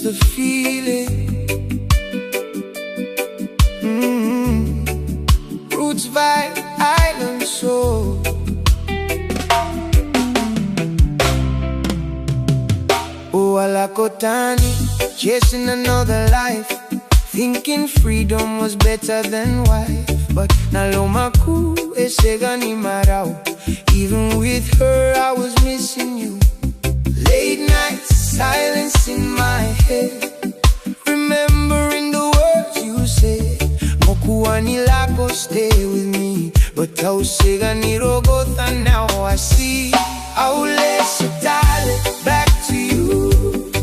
the feeling. Roots vibe, island soul. Oh, Alakotani, chasing another life, thinking freedom was better than wife. But Nalomaku esegani marau. Even with her I was missing you. Late nights, silence in my head, remembering the words you said. Mokuani lako, stay with me. But tausegani rogotha, now I see. Lesu Tale, back to you.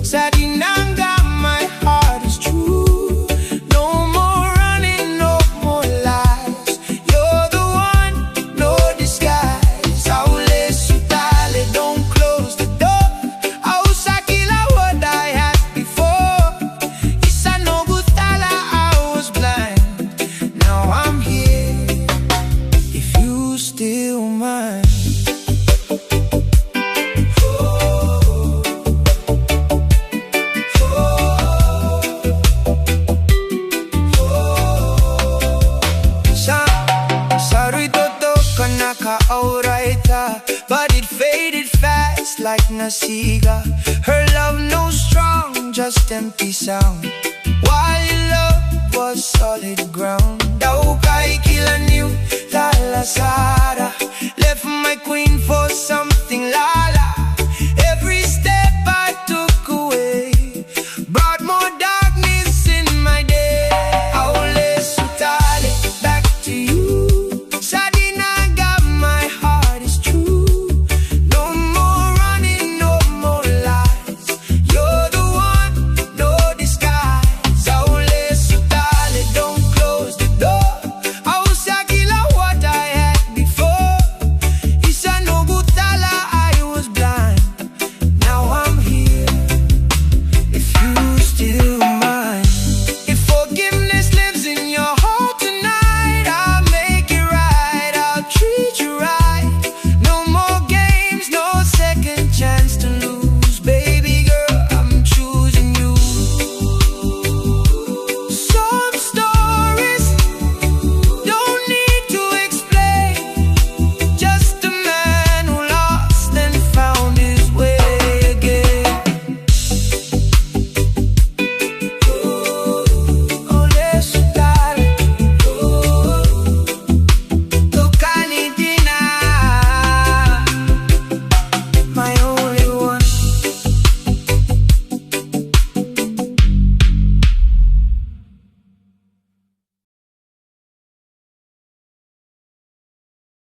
Sadinanga, my heart is true. No more running, no more lies. You're the one, no disguise. Lesu Tale, don't close the door. Ausakila what I had before. Isa no gutala, I was blind. Now I'm here, if you still mind. But it faded fast like Nasiga. Her love no strong, just empty sound. While your love was solid ground. Daukai kila new Talasara, left my queen for something lala.